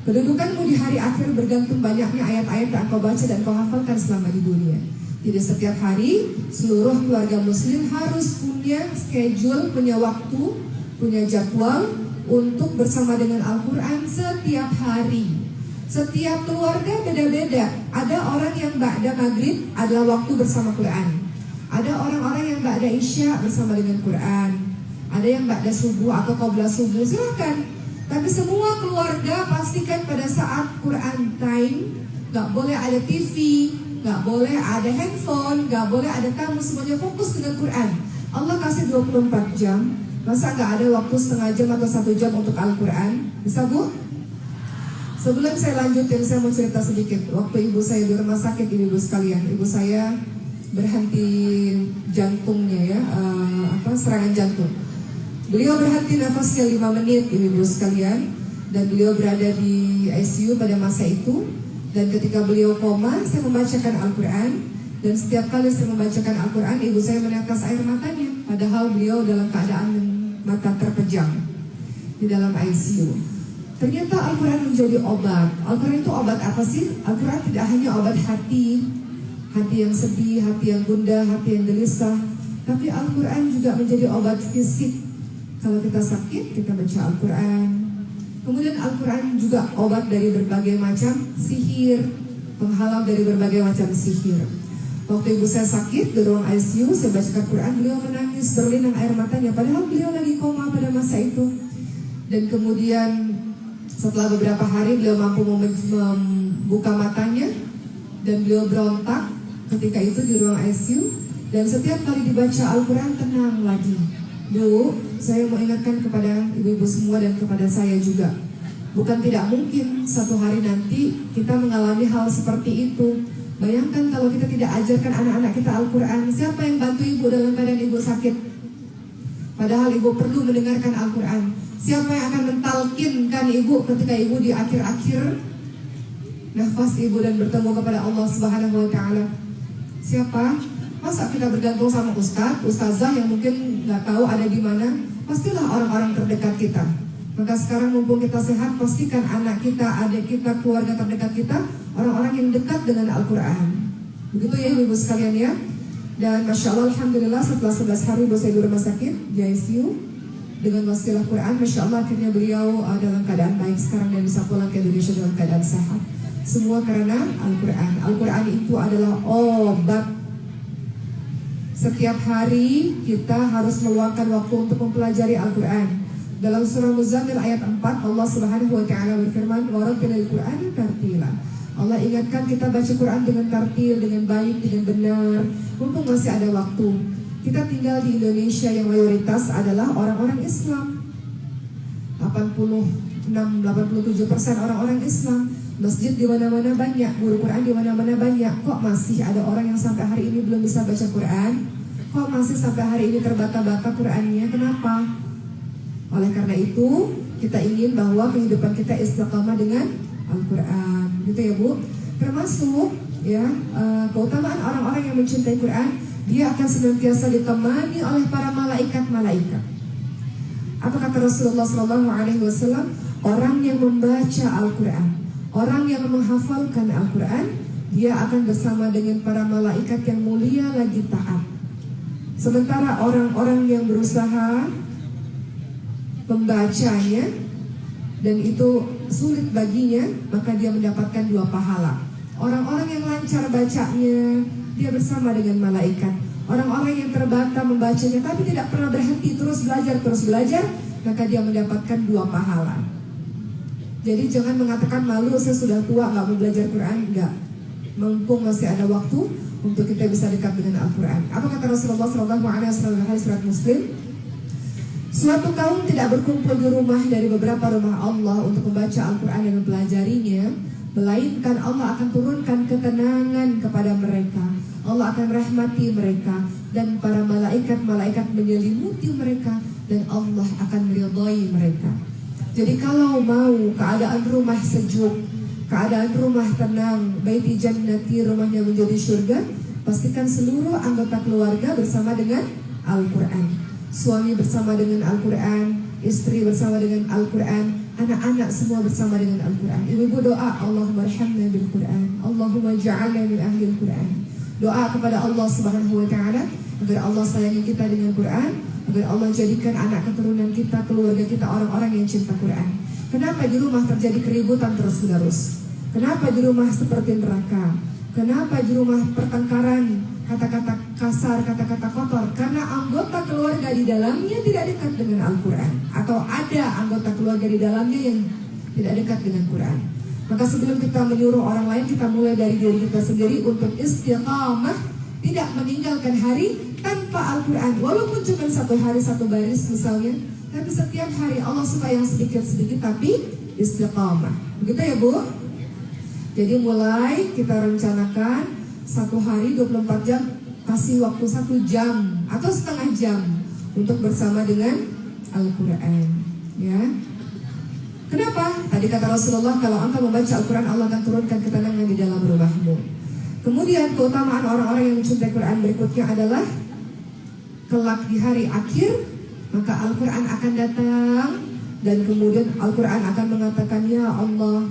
Kedudukanmu di hari akhir bergantung banyaknya ayat-ayat yang engkau baca dan engkau hafalkan selama di dunia. Jadi setiap hari seluruh keluarga muslim harus punya schedule, punya waktu, punya jadwal untuk bersama dengan Al-Quran setiap hari. Setiap keluarga beda-beda. Ada orang yang ba'da maghrib adalah waktu bersama Quran. Ada orang-orang yang ba'da isya bersama dengan Quran. Ada yang ba'da subuh atau qabla subuh, silakan. Tapi semua keluarga pastikan pada saat Quran time, gak boleh ada TV, gak boleh ada handphone, gak boleh ada tamu, semuanya fokus dengan Quran. Allah kasih 24 jam, masa gak ada waktu setengah jam atau 1 jam untuk Al-Quran? Bisa bu? Sebelum saya lanjutin, saya mau cerita sedikit. Waktu ibu saya di rumah sakit, ibu sekalian, ibu saya berhenti jantungnya ya, serangan jantung. Beliau berhenti nafasnya 5 menit, ibu sekalian, dan beliau berada di ICU pada masa itu. Dan ketika beliau koma, saya membacakan Al-Quran. Dan setiap kali saya membacakan Al-Quran, ibu saya menetes air matanya. Padahal beliau dalam keadaan mata terpejam di dalam ICU. Ternyata Al-Quran menjadi obat. Al-Quran itu obat apa sih? Al-Quran tidak hanya obat hati, hati yang sedih, hati yang gundah, hati yang gelisah. Tapi Al-Quran juga menjadi obat fisik. Kalau kita sakit, kita baca Al-Quran. Kemudian Al-Quran juga obat dari berbagai macam sihir, penghalau dari berbagai macam sihir. Waktu ibu saya sakit di ruang ICU, saya bacakan Quran, beliau menangis berlinang air matanya, padahal beliau lagi koma pada masa itu. Dan kemudian setelah beberapa hari beliau mampu membuka matanya, dan beliau berontak ketika itu di ruang ICU. Dan setiap kali dibaca Al-Quran tenang lagi. Bu, saya mau ingatkan kepada ibu-ibu semua dan kepada saya juga. Bukan tidak mungkin satu hari nanti kita mengalami hal seperti itu. Bayangkan kalau kita tidak ajarkan anak-anak kita Al-Quran, siapa yang bantu ibu dalam keadaan ibu sakit? Padahal ibu perlu mendengarkan Al-Quran. Siapa yang akan mentalkinkan ibu ketika ibu di akhir-akhir nafas ibu dan bertemu kepada Allah Subhanahu wa taala? Siapa? Masa kita bergantung sama ustazah yang mungkin nggak tahu ada di mana? Pastilah orang-orang terdekat kita. Maka sekarang mumpung kita sehat, pastikan anak kita, adik kita, keluarga terdekat kita, orang-orang yang dekat dengan Al-Quran. Begitu ya ibu sekalian ya. Dan Masya Allah, Alhamdulillah setelah 11 hari ibu saya di rumah sakit di ICU dengan wasilah Quran, Masya Allah akhirnya beliau dalam keadaan baik sekarang dan bisa pulang ke Indonesia dalam keadaan sehat. Semua karena Al-Quran. Al-Quran itu adalah obat. Setiap hari kita harus meluangkan waktu untuk mempelajari Al-Quran. Dalam surah Muzammil ayat 4 Allah Subhanahu wa taala berfirman, "Wa rattilil Qur'ana tartila." Allah ingatkan kita baca Quran dengan tartil, dengan baik, dengan benar. Mumpung masih ada waktu. Kita tinggal di Indonesia yang mayoritas adalah orang-orang Islam. 86-87% orang-orang Islam. Masjid di mana-mana banyak, guru Quran di mana-mana banyak. Kok masih ada orang yang sampai hari ini belum bisa baca Quran? Kok masih sampai hari ini terbata-bata Qurannya? Kenapa? Oleh karena itu, kita ingin bahwa kehidupan kita istiqamah dengan Al-Quran, gitu ya Bu. Termasuk ya keutamaan orang-orang yang mencintai Quran, dia akan senantiasa ditemani oleh para malaikat-malaikat. Apa kata Rasulullah SAW? Orang yang membaca Al-Quran, orang yang menghafalkan Al-Quran, dia akan bersama dengan para malaikat yang mulia lagi taat. Sementara orang-orang yang berusaha membacanya dan itu sulit baginya, maka dia mendapatkan 2 pahala. Orang-orang yang lancar bacanya, dia bersama dengan malaikat. Orang-orang yang terbata membacanya tapi tidak pernah berhenti, terus belajar, maka dia mendapatkan 2 pahala. Jadi jangan mengatakan malu, saya sudah tua gak mau belajar Quran. Enggak, mumpung masih ada waktu untuk kita bisa dekat dengan Al-Quran. Apa kata Rasulullah SAW hadis surat Muslim? Suatu kaum tidak berkumpul di rumah dari beberapa rumah Allah untuk membaca Al-Quran dan mempelajarinya, melainkan Allah akan turunkan ketenangan kepada mereka. Allah akan rahmati mereka dan para malaikat menyelimuti mereka dan Allah akan meridai mereka. Jadi kalau mau keadaan rumah sejuk, keadaan rumah tenang, baiti jannati, rumahnya menjadi surga, pastikan seluruh anggota keluarga bersama dengan Al-Quran. Suami bersama dengan Al-Quran, istri bersama dengan Al-Quran, anak-anak semua bersama dengan Al-Quran. Ibu doa, Allahumma arhamna bil Quran, Allahumma ja'alna min ahli Al-Quran. Doa kepada Allah Subhanahu wa Ta'ala agar Allah sayangi kita dengan Quran, agar Allah jadikan anak keturunan kita, keluarga kita orang-orang yang cinta Quran. Kenapa di rumah terjadi keributan terus-menerus? Kenapa di rumah seperti neraka? Kenapa di rumah pertengkaran, kata-kata kasar, kata-kata kotor? Karena anggota keluarga di dalamnya tidak dekat dengan Al-Quran, atau ada anggota keluarga di dalamnya yang tidak dekat dengan Quran. Maka sebelum kita menyuruh orang lain, kita mulai dari diri kita sendiri untuk istiqamah, tidak meninggalkan hari tanpa Al-Quran. Walaupun cuma 1 hari 1 baris misalnya, tapi setiap hari Allah suka yang sedikit-sedikit tapi istiqamah. Begitu ya Bu? Jadi mulai kita rencanakan 1 hari 24 jam, kasih waktu 1 jam atau setengah jam untuk bersama dengan Al-Quran. Ya. Kenapa? Tadi kata Rasulullah, kalau engkau membaca Al-Quran, Allah akan turunkan ketenangan di dalam rumahmu. Kemudian keutamaan orang-orang yang mencintai Quran berikutnya adalah kelak di hari akhir, maka Al-Quran akan datang dan kemudian Al-Quran akan mengatakan, ya Allah,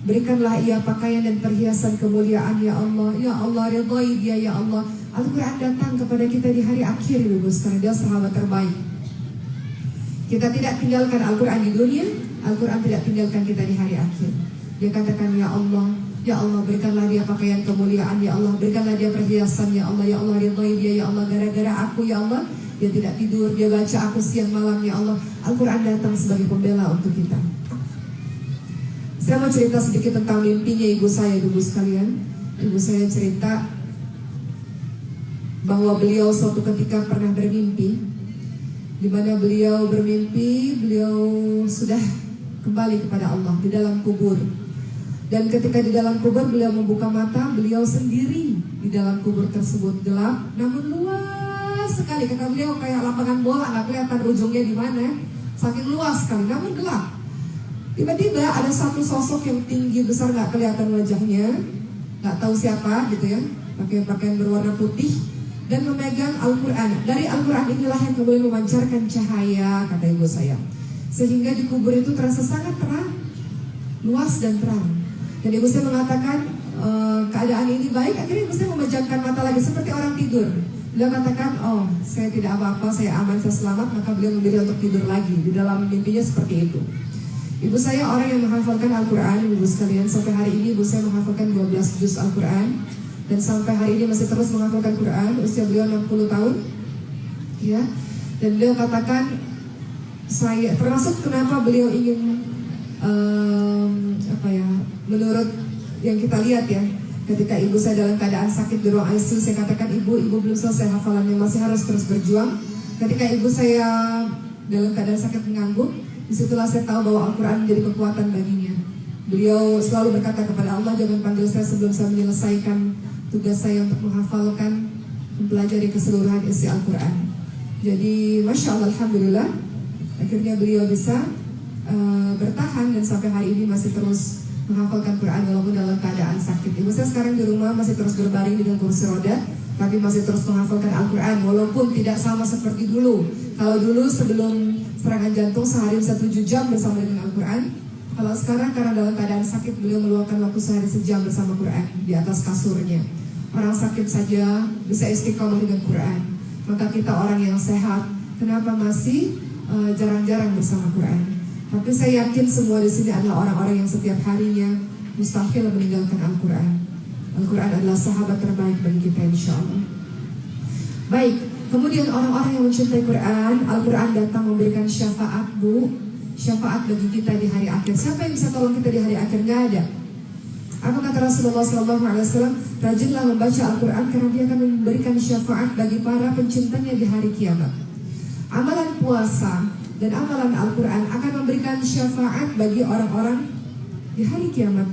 berikanlah ia pakaian dan perhiasan kemuliaan, ya Allah ridhai dia, ya Allah. Al-Quran datang kepada kita di hari akhir, Ibu sekalian, dia sahabat terbaik. Kita tidak tinggalkan Al-Quran di dunia, Al-Quran tidak tinggalkan kita di hari akhir. Dia katakan, ya Allah berikanlah dia pakaian kemuliaan, ya Allah berikanlah dia perhiasan, ya Allah ridhai dia, ya Allah, gara-gara aku, ya Allah dia tidak tidur, dia baca aku siang malam, ya Allah. Al-Quran datang sebagai pembela untuk kita. Saya mau cerita sedikit tentang mimpinya ibu saya, Ibu sekalian. Ibu saya cerita bahwa beliau suatu ketika pernah bermimpi, di mana beliau bermimpi, beliau sudah kembali kepada Allah di dalam kubur. Dan ketika di dalam kubur beliau membuka mata, beliau sendiri di dalam kubur tersebut, gelap namun luas sekali. Kata beliau kayak lapangan bola, nggak kelihatan ujungnya di mana, saking luas sekali, namun gelap. Tiba-tiba ada satu sosok yang tinggi besar, nggak kelihatan wajahnya, nggak tahu siapa gitu ya, pakai pakaian berwarna putih dan memegang Al-Quran. Dari Al-Quran inilah yang kemudian memancarkan cahaya, kata ibu saya, sehingga di kubur itu terasa sangat terang, luas dan terang. Dan ibu saya mengatakan keadaan ini baik. Akhirnya ibu saya memejamkan mata lagi seperti orang tidur. Beliau katakan, oh saya tidak apa-apa, saya aman, saya selamat. Maka beliau memilih untuk tidur lagi. Di dalam mimpinya seperti itu. Ibu saya orang yang menghafalkan Al-Quran, ibu sekalian. Sampai hari ini ibu saya menghafalkan 12 juz Al-Quran. Dan sampai hari ini masih terus menghafalkan Quran. Usia beliau 60 tahun ya. Dan beliau katakan, saya termasuk kenapa beliau ingin menurut yang kita lihat ya, ketika ibu saya dalam keadaan sakit di ruang ICU, saya katakan, ibu belum selesai hafalannya, masih harus terus berjuang. Ketika ibu saya dalam keadaan sakit mengangguk, disitulah saya tahu bahwa Al-Quran menjadi kekuatan baginya. Beliau selalu berkata kepada Allah, jangan panggil saya sebelum saya menyelesaikan tugas saya untuk menghafalkan, mempelajari keseluruhan isi Al-Quran. Jadi Masya Allah, Alhamdulillah, akhirnya beliau bisa bertahan dan sampai hari ini masih terus menghafalkan Quran walaupun dalam keadaan sakit. Ibu saya sekarang di rumah masih terus berbaring dengan kursi roda, tapi masih terus menghafalkan Al-Quran walaupun tidak sama seperti dulu. Kalau dulu sebelum serangan jantung sehari bisa 7 jam bersama dengan Al-Quran. Kalau sekarang karena dalam keadaan sakit beliau meluangkan waktu sehari sejam bersama Quran di atas kasurnya. Orang sakit saja bisa istiqomah dengan Quran. Maka kita orang yang sehat, kenapa masih jarang-jarang bersama Quran? Tapi saya yakin semua di sini adalah orang-orang yang setiap harinya mustahil meninggalkan Al-Quran. Al-Quran adalah sahabat terbaik bagi kita, insya Allah. Baik, kemudian orang-orang yang mencintai Quran, Al-Quran datang memberikan syafaat, Bu. Syafaat bagi kita di hari akhir. Siapa yang bisa tolong kita di hari akhir? Nggak ada. Apa kata Rasulullah SAW? Rajinlah membaca Al-Quran karena dia akan memberikan syafaat bagi para pencintanya di hari kiamat. Amalan puasa dan amalan Al-Quran akan memberikan syafaat bagi orang-orang di hari kiamat.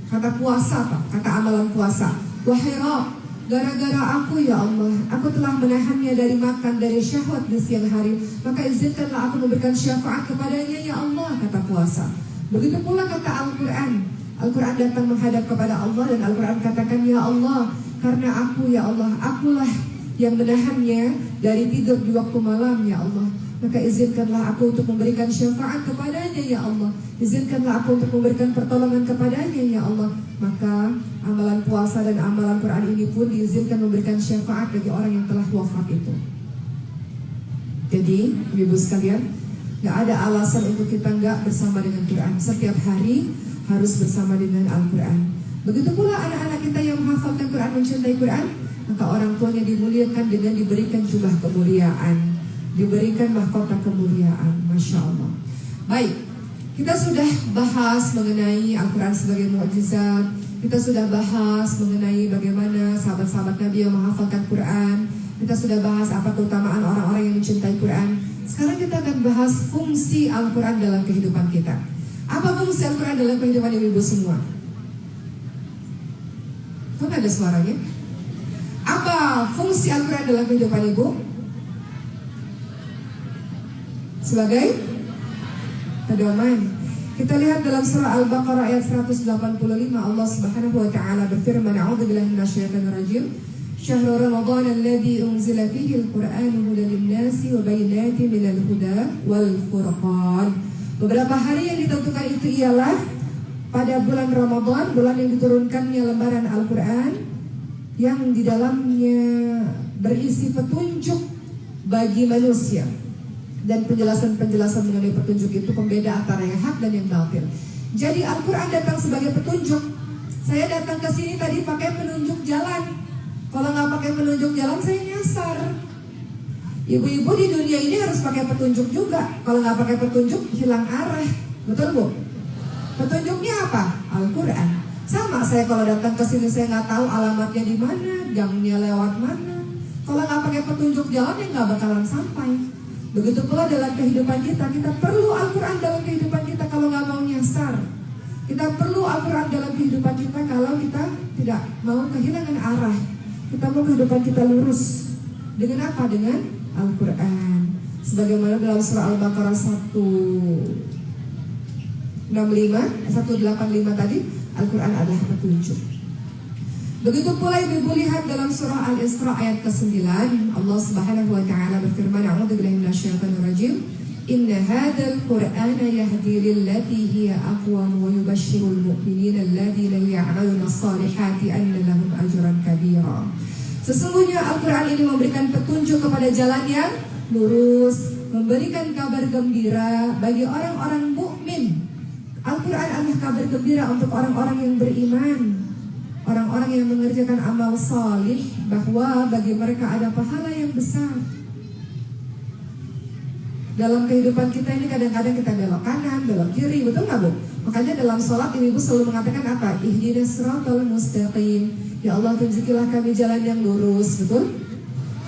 Kata puasa apa? Kata amalan puasa, wahai Rabb, gara-gara aku ya Allah, aku telah menahannya dari makan, dari syahwat di siang hari, maka izinkanlah aku memberikan syafaat kepadanya ya Allah, kata puasa. Begitu pula kata Al-Quran. Al-Quran datang menghadap kepada Allah dan Al-Quran katakan, ya Allah, karena aku ya Allah, akulah yang menahannya dari tidur di waktu malam ya Allah, maka izinkanlah aku untuk memberikan syafaat kepadanya ya Allah, izinkanlah aku untuk memberikan pertolongan kepadanya ya Allah. Maka amalan puasa dan amalan Quran ini pun diizinkan memberikan syafaat bagi orang yang telah wafat itu. Jadi ibu sekalian, gak ada alasan untuk kita gak bersama dengan Quran. Setiap hari harus bersama dengan Al-Quran. Begitu pula anak-anak kita yang menghafalkan Quran, mencintai Quran, maka orang tuanya dimuliakan dengan diberikan jubah kemuliaan, diberikan mahkota kemuliaan. Masya Allah. Baik, kita sudah bahas mengenai Al-Quran sebagai mukjizat. Kita sudah bahas mengenai bagaimana sahabat-sahabat Nabi yang menghafalkan Quran. Kita sudah bahas apa keutamaan orang-orang yang mencintai Quran. Sekarang kita akan bahas fungsi Al-Quran dalam kehidupan kita. Apa fungsi Al-Quran dalam kehidupan ibu-ibu semua? Kok ada suaranya? Apa fungsi Al-Quran dalam kehidupan ibu? Sebagai pedoman. Kita lihat dalam surah Al-Baqarah ayat 185, Allah Subhanahu wa taala berfirman, a'udzubillahi minasyaitonir rajim. Syahrul Ramadan alladzi unzila fihi al-Qur'anu hudan lin-nasi wa bayyinatin minal huda wal furqan. Beberapa hari yang ditentukan itu ialah pada bulan Ramadan, bulan yang diturunkannya lembaran Al-Quran yang di dalamnya berisi petunjuk bagi manusia. Dan penjelasan-penjelasan mengenai petunjuk itu pembeda antara yang hak dan yang batil. Jadi Al-Quran datang sebagai petunjuk. Saya datang ke sini tadi pakai penunjuk jalan. Kalau nggak pakai penunjuk jalan saya nyasar. Ibu-ibu di dunia ini harus pakai petunjuk juga. Kalau nggak pakai petunjuk hilang arah. Betul Bu? Petunjuknya apa? Al-Quran. Sama saya kalau datang ke sini saya nggak tahu alamatnya di mana, jamnya lewat mana. Kalau nggak pakai petunjuk jalan ya nggak bakalan sampai. Begitu pula dalam kehidupan kita, kita perlu Al-Quran dalam kehidupan kita kalau nggak mau nyasar. Kita perlu Al-Quran dalam kehidupan kita kalau kita tidak mau kehilangan arah. Kita mau kehidupan kita lurus. Dengan apa? Dengan Al-Quran. Sebagaimana dalam surah Al-Baqarah 185 tadi, Al-Quran adalah petunjuk. Begitu pula ibu lihat dalam surah Al-Isra ayat ke-9, Allah Subhanahu wa taala berfirman, a'udzubillahi minasyaitonir rajim, inna hadzal qur'ana yahdi lillati hiya aqwam wa yubashshirul mu'minina alladzina ya'maluna as-salihati anna lahum ajran kabira. Sesungguhnya Al-Quran ini memberikan petunjuk kepada jalan yang lurus, memberikan kabar gembira bagi orang-orang mukmin. Al-Quran adalah kabar gembira untuk orang-orang yang beriman, orang-orang yang mengerjakan amal salih, bahwa bagi mereka ada pahala yang besar. Dalam kehidupan kita ini kadang-kadang kita belok kanan, belok kiri, betul nggak Bu? Makanya dalam sholat ibu selalu mengatakan apa? Ihdinas siratal mustaqim. Ya Allah, tunjukilah kami jalan yang lurus, betul?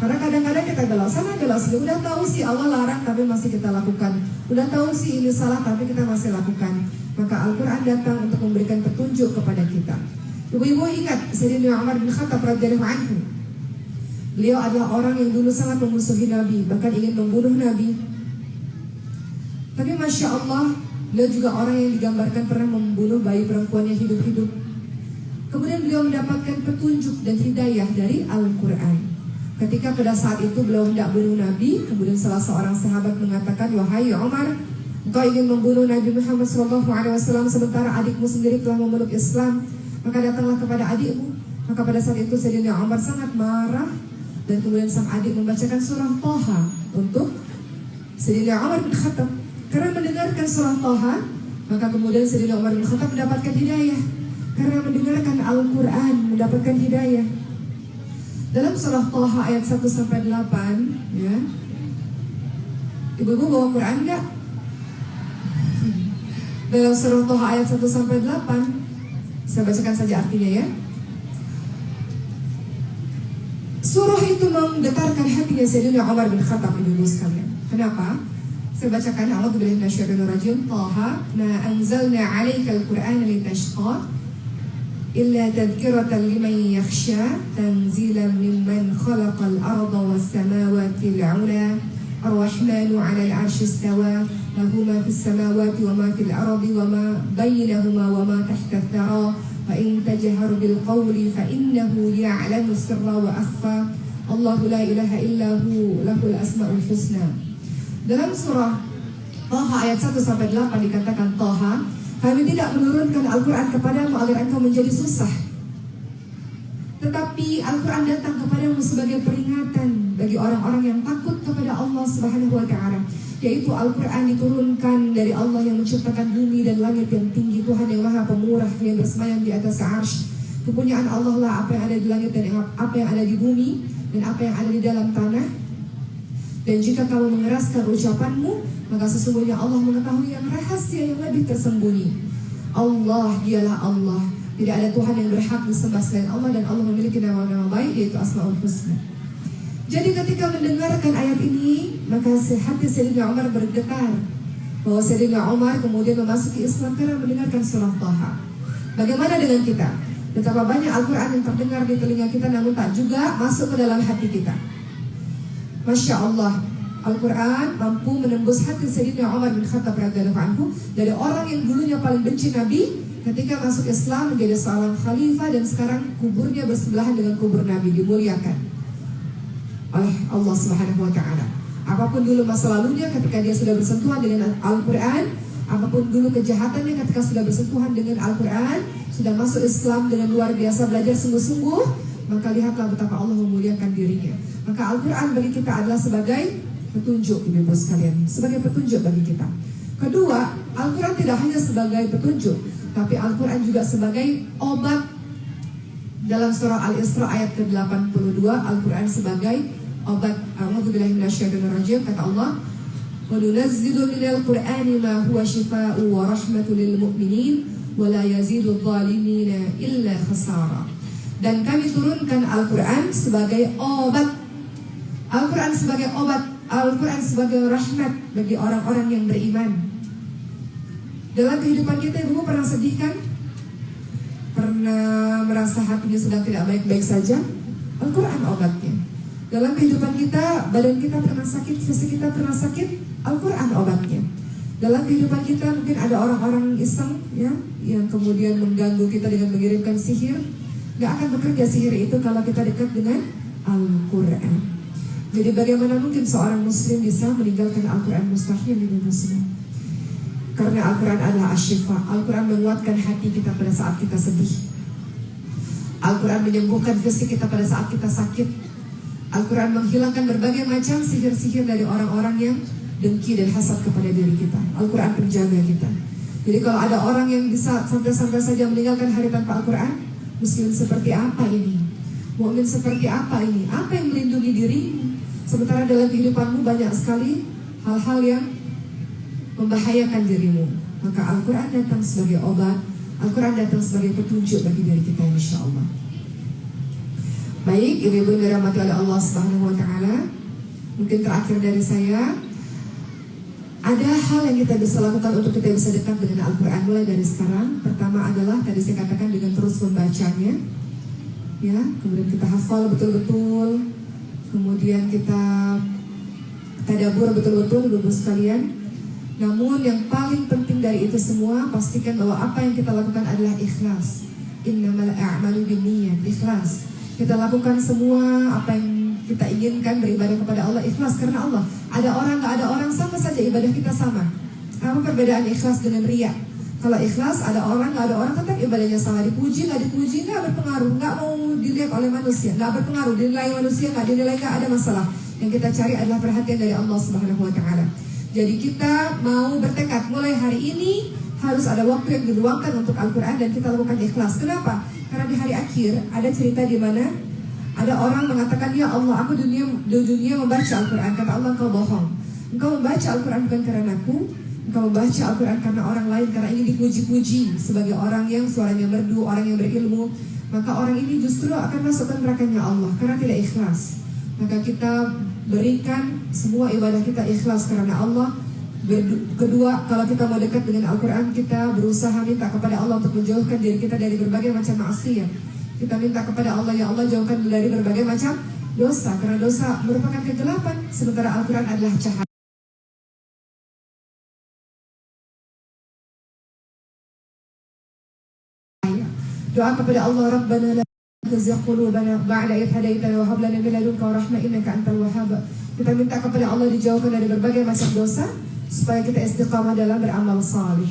Karena kadang-kadang kita belok sana, belok sini. Udah tahu sih Allah larang, tapi masih kita lakukan. Udah tahu sih ini salah, tapi kita masih lakukan. Maka Al-Quran datang untuk memberikan petunjuk kepada kita. Ibu-ibu ingat Sayyidina Umar bin Khattab radhiyallahu anhu. Beliau adalah orang yang dulu sangat memusuhi Nabi, bahkan ingin membunuh Nabi. Tapi Masya Allah, beliau juga orang yang digambarkan pernah membunuh bayi perempuan yang hidup-hidup. Kemudian beliau mendapatkan petunjuk dan hidayah dari Al-Quran. Ketika pada saat itu beliau hendak bunuh Nabi, kemudian salah seorang sahabat mengatakan, wahai Umar, engkau ingin membunuh Nabi Muhammad SAW sementara adikmu sendiri telah memeluk Islam, maka datanglah kepada adikmu. Maka pada saat itu Sayyidina Umar sangat marah, Dan kemudian sang adik membacakan surah Thaha untuk Sayyidina Umar bin Khattab. Karena mendengarkan surah Thaha, maka kemudian Sayyidina Umar bin Khattab mendapatkan hidayah. Karena mendengarkan Al-Quran mendapatkan hidayah. Dalam surah Thaha ayat 1-8, ya. Ibu-ibu bawa Quran enggak? Dalam surah Thaha ayat 1-8, saya bacakan saja artinya ya. Surah itu menggetarkan hatinya Sayyidina Umar bin Khattab, ibu-ibu sekalian. Kenapa? Saya bacakan, A'udzubillahi minasyaitonir rajim. Thaha, ma anzalna 'alaikal Qur'ana litashqa illa tadhkiratan liman yakhsha tanzilan mimman khalaqal arda was samawati al-'ula ar-rahmanu 'alal 'arsyi istawa lahu ma fis samawati wa ma fil ardi wa ma bainahuma wa ma tahta ath-thara fa in tajhar bil qawli fa innahu ya'lamu sirra wa akhfa Allahu la ilaha illa hu lahul asmaul husna. Dalam surah Thaha ayat 1-8 dikatakan, Thaha, kami tidak menurunkan Al-Quran kepadamu agar engkau menjadi susah, tetapi Al-Quran datang kepadamu sebagai peringatan bagi orang-orang yang takut kepada Allah Subhanahu wa Ta'ala. Yaitu Al-Quran diturunkan dari Allah yang menciptakan bumi dan langit yang tinggi, Tuhan yang maha pemurah yang bersemayam di atas arsy. Kepunyaan Allah lah apa yang ada di langit dan apa yang ada di bumi dan apa yang ada di dalam tanah. Dan jika kamu mengeraskan ucapanmu, maka sesungguhnya Allah mengetahui yang rahasia yang lebih tersembunyi. Allah dialah Allah, tidak ada Tuhan yang berhak disembah selain Allah, dan Allah memiliki nama-nama baik yaitu Asmaul Husna. Jadi ketika mendengarkan ayat ini, maka hati Sayyidina Umar bergetar bahwa Sayyidina Umar kemudian memasuki Islam karena mendengarkan surah Thaha. Bagaimana dengan kita? Betapa banyak Al-Quran yang terdengar di telinga kita namun tak juga masuk ke dalam hati kita. Masya Allah, Al-Quran mampu menembus hati Sayyidina Umar bin Khattab radhiyallahu anhu, dari orang yang dulunya paling benci Nabi, ketika masuk Islam menjadi seorang khalifah, dan sekarang kuburnya bersebelahan dengan kubur Nabi, dimuliakan oleh Allah Subhanahu wa Ta'ala. Apapun dulu masa lalunya ketika dia sudah bersentuhan dengan Al-Quran, apapun dulu kejahatannya ketika sudah bersentuhan dengan Al-Quran, sudah masuk Islam dengan luar biasa, belajar sungguh-sungguh, maka lihatlah betapa Allah memuliakan dirinya. Maka Al-Quran bagi kita adalah sebagai petunjuk, ibu-ibu sekalian, sebagai petunjuk bagi kita. Kedua, Al-Quran tidak hanya sebagai petunjuk, tapi Al-Quran juga sebagai obat. Dalam surah Al-Isra ayat ke-82, Al-Quran sebagai obat. A'udzubillahi minasyaitonir rajim, kata Allah, wa nunazzilu minal Qur'ani ma huwa shifaa'un wa rahmatun lil mu'minin wa la yazidu adh-dhalimina illa khasara. Dan kami turunkan Al-Quran sebagai obat. Al-Quran sebagai obat, Al-Quran sebagai rahmat bagi orang-orang yang beriman. Dalam kehidupan kita, ibu pernah sedih kan? Pernah merasa hatinya sedang tidak baik-baik saja? Al-Quran obatnya. Dalam kehidupan kita, badan kita pernah sakit, fisik kita pernah sakit, Al-Quran obatnya. Dalam kehidupan kita mungkin ada orang-orang iseng, ya, yang kemudian mengganggu kita dengan mengirimkan sihir. Gak akan bekerja sihir itu kalau kita dekat dengan Al-Quran. Jadi bagaimana mungkin seorang muslim bisa meninggalkan Al-Quran? Mustahil, ibu muslim. Karena Al-Quran adalah asyifa. Al-Quran menguatkan hati kita pada saat kita sedih. Al-Quran menyembuhkan fisik kita pada saat kita sakit. Al-Quran menghilangkan berbagai macam sihir-sihir dari orang-orang yang dengki dan hasad kepada diri kita. Al-Quran penjaga kita. Jadi kalau ada orang yang bisa santai-santai saja meninggalkan hari tanpa Al-Quran, muslim seperti apa ini? Mukmin seperti apa ini? Apa yang melindungi dirimu? Sementara dalam kehidupanmu banyak sekali hal-hal yang membahayakan dirimu. Maka Al-Quran datang sebagai obat, Al-Quran datang sebagai petunjuk bagi diri kita, insya Allah. Baik, ibu-ibu yang dirahmati oleh Allah Subhanahu wa Ta'ala, mungkin terakhir dari saya, ada hal yang kita bisa lakukan untuk kita bisa dekat dengan Al-Quran mulai dari sekarang. Pertama adalah tadi saya katakan dengan terus membacanya, ya, kemudian kita hafal betul-betul, kemudian kita tadabbur betul-betul, ibu-ibu sekalian. Namun yang paling penting dari itu semua, pastikan bahwa apa yang kita lakukan adalah ikhlas. Innamal a'malu binniyat, ikhlas. Kita lakukan semua apa yang kita inginkan beribadah kepada Allah, ikhlas karena Allah. Ada orang, gak ada orang, sama saja ibadah kita sama. Apa perbedaan ikhlas dengan riya? Kalau ikhlas, ada orang, nggak ada orang, tetap ibadahnya sama. Dipuji, nggak dipuji, nggak berpengaruh. Nggak mau dilihat oleh manusia, nggak berpengaruh. Dinilai manusia, nggak dinilai, nggak ada masalah. Yang kita cari adalah perhatian dari Allah Subhanahu Wa Taala. Jadi kita mau bertekad mulai hari ini harus ada waktu yang diluangkan untuk Al-Quran dan kita lakukan ikhlas. Kenapa? Karena di hari akhir ada cerita di mana ada orang mengatakan, ya Allah, aku di dunia membaca Al-Quran. Kata Allah, engkau bohong. Engkau membaca Al-Quran bukan karena aku. Engkau membaca Al-Quran karena orang lain, karena ingin dipuji-puji sebagai orang yang suaranya merdu, orang yang berilmu. Maka orang ini justru akan masuk ke nerakanya Allah karena tidak ikhlas. Maka kita berikan semua ibadah kita ikhlas karena Allah. Kedua, kalau kita mau dekat dengan Al-Quran, kita berusaha minta kepada Allah untuk menjauhkan diri kita dari berbagai macam maksiat. Kita minta kepada Allah, ya Allah, jauhkan dari berbagai macam dosa, karena dosa merupakan kegelapan, sementara Al-Quran adalah cahaya. Doa kepada Allah, Rabbana la tuzigh qulubana ba'da idh hadaitana wa hab lana min ladunka rahmah innaka antal wahhab. Kita minta kepada Allah dijauhkan dari berbagai macam dosa supaya kita istiqamah dalam beramal salih.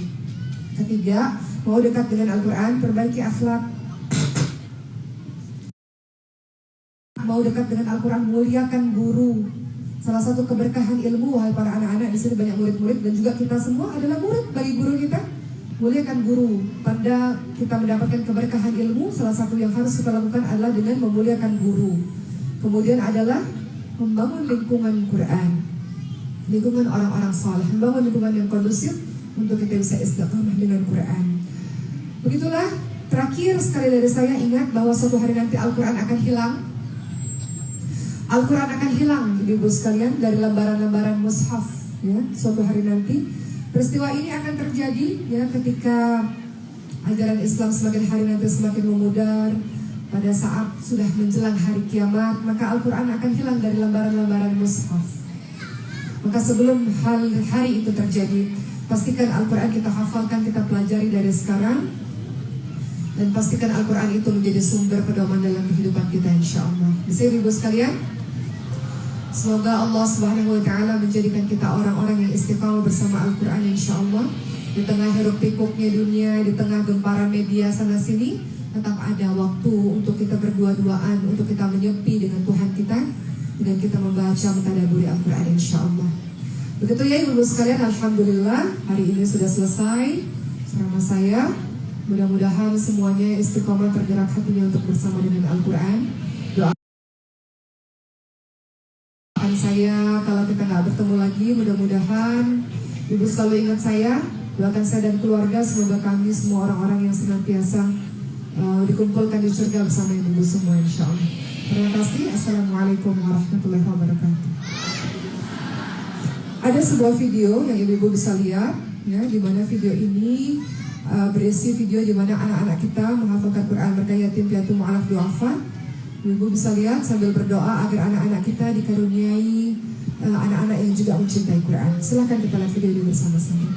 Ketiga, mau dekat dengan Al-Quran, perbaiki akhlak. Mau dekat dengan Al-Quran, muliakan guru. Salah satu keberkahan ilmu, wahai para anak-anak, di sini banyak murid-murid dan juga kita semua adalah murid bagi guru kita. Muliakan guru. Tanda kita mendapatkan keberkahan ilmu, salah satu yang harus kita lakukan adalah dengan memuliakan guru. Kemudian adalah membangun lingkungan Quran, lingkungan orang-orang saleh, membangun lingkungan yang kondusif untuk kita bisa istiqamah dengan Quran. Begitulah. Terakhir sekali dari saya, ingat bahwa suatu hari nanti Al-Quran akan hilang. Al-Quran akan hilang, ibu sekalian, dari lembaran-lembaran mushaf. Ya, suatu hari nanti peristiwa ini akan terjadi, ya, ketika ajaran Islam semakin hari nanti semakin memudar. Pada saat sudah menjelang hari kiamat, maka Al-Quran akan hilang dari lembaran-lembaran mushaf. Maka sebelum hari itu terjadi, pastikan Al-Quran kita hafalkan, kita pelajari dari sekarang. Dan pastikan Al-Quran itu menjadi sumber pedoman dalam kehidupan kita, insya Allah. Bisa ibu sekalian? Semoga Allah Subhanahu Wa Taala menjadikan kita orang-orang yang istiqamah bersama Al-Quran, insya Allah. Di tengah hiruk pikuknya dunia, di tengah gemparan media sana sini, tetap ada waktu untuk kita berdua-duaan, untuk kita menyepi dengan Tuhan kita, dan kita membaca, mentadabburi Al-Quran, insya Allah. Begitu ya ibu sekalian, alhamdulillah hari ini sudah selesai ceramah saya. Mudah-mudahan semuanya istiqomah tergerak hatinya untuk bersama dengan Al-Quran. Doakan saya kalau kita nggak bertemu lagi, mudah-mudahan ibu selalu ingat saya. Doakan saya dan keluarga, semoga kami semua orang-orang yang senantiasa dikumpulkan di surga bersama ibu semua, insya Allah. Terima kasih. Assalamualaikum warahmatullahi wabarakatuh. Ada sebuah video yang ibu bisa lihat, ya, di mana video ini berisi video di mana anak-anak kita menghafalkan Quran mereka yatim piatu mu'alaf du'afa. Ibu bisa lihat sambil berdoa agar anak-anak kita dikaruniai anak-anak yang juga mencintai Quran. Silakan kita lihat video ini bersama-sama.